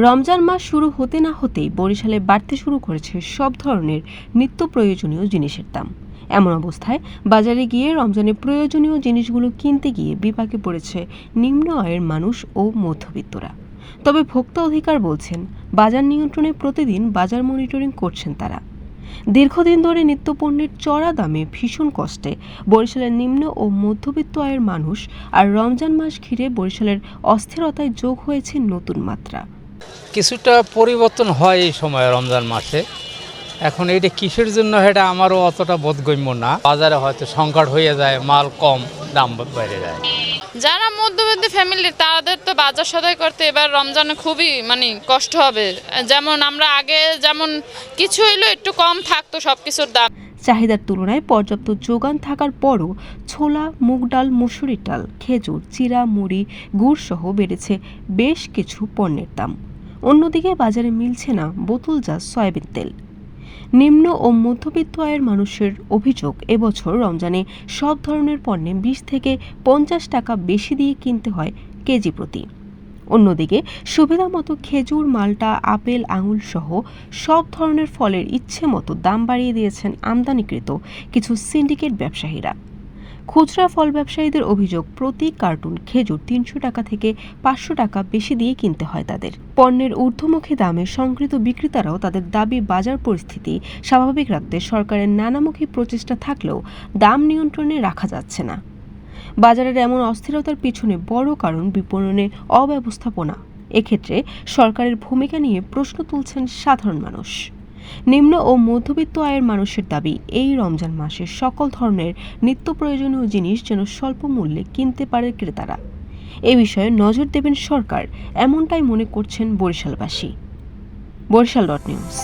রমজান মাস শুরু হতে না হতেই বরিশালে বাড়তে শুরু করেছে সব ধরনের নিত্য প্রয়োজনীয় জিনিসের দাম। এমন অবস্থায় বাজারে গিয়ে রমজানের প্রয়োজনীয় জিনিসগুলো কিনতে গিয়ে বিপাকে পড়েছে নিম্ন আয়ের মানুষ ও মধ্যবিত্তরা। তবে ভোক্তা অধিকার বলছেন, বাজার নিয়ন্ত্রণে প্রতিদিন বাজার মনিটরিং করছেন তারা। দীর্ঘদিন ধরে নিত্যপণ্যের চড়া দামে ভীষণ কষ্টে বরিশালের নিম্ন ও মধ্যবিত্ত আয়ের মানুষ, আর রমজান মাস ঘিরে বরিশালের অস্থিরতায় যোগ হয়েছে নতুন মাত্রা। কিছুটা পরিবর্তন হয় এই সময় রমজান মাসে। এখন এইটা কিসের জন্য এটা আমারও অতটা বোধগম্য না। বাজারে হয়তো সংকট হয়ে যায়, মাল কম, দাম বেড়ে যায়। যারা মধ্যবিত্ত ফ্যামিলি তাদের তো বাজার সদাই করতে এবার রমজানে খুবই কষ্ট হবে। যেমন আমরা আগে যেমন কিছু হইলো একটু কম থাকতো সবকিছুর দাম। চাহিদার তুলনায় পর্যাপ্ত যোগান থাকার পরও ছোলা, মুগ ডাল, মসুরির ডাল, খেজুর, চিরা, মুড়ি, গুড় সহ বেড়েছে বেশ কিছু পণ্যের দাম। অন্যদিকে বাজারে মিলছে না বোতলজাত সয়াবিন তেল। নিম্ন ও মধ্যবিত্ত আয়ের মানুষের অভিযোগ, এবছর রমজানে সব ধরনের পণ্যে 20 থেকে 50 টাকা বেশি দিয়ে কিনতে হয় কেজি প্রতি। অন্যদিকে সুবিধা মতো খেজুর, মাল্টা, আপেল, আঙুর সহ সব ধরনের ফলের ইচ্ছে মতো দাম বাড়িয়ে দিয়েছেন আমদানিকৃত কিছু সিন্ডিকেট ব্যবসায়ীরা। খুচরা ফল ব্যবসায়ীদের অভিযোগ, প্রতি কার্টুন খেজুর 300 টাকা থেকে 500 টাকা বেশি দিয়ে কিনতে হয় তাদের। পণ্যের ঊর্ধ্বমুখী দামে সংকৃত বিক্রেতারাও তাদের দাবি, বাজার পরিস্থিতি স্বাভাবিক রাখতে সরকারের নানামুখী প্রচেষ্টা থাকলেও দাম নিয়ন্ত্রণে রাখা যাচ্ছে না। বাজারের এমন অস্থিরতার পিছনে বড় কারণ বিপণনে অব্যবস্থাপনা। এক্ষেত্রে সরকারের ভূমিকা নিয়ে প্রশ্ন তুলছেন সাধারণ মানুষ। নিম্ন ও মধ্যবিত্ত আয়ের মানুষের দাবি, এই রমজান মাসে সকল ধরনের নিত্য প্রয়োজনীয় জিনিস যেন স্বল্প মূল্যে কিনতে পারে ক্রেতারা। এ বিষয়ে নজর দেবেন সরকার, এমনটাই মনে করছেন বরিশালবাসী। বরিশাল.নিউজ।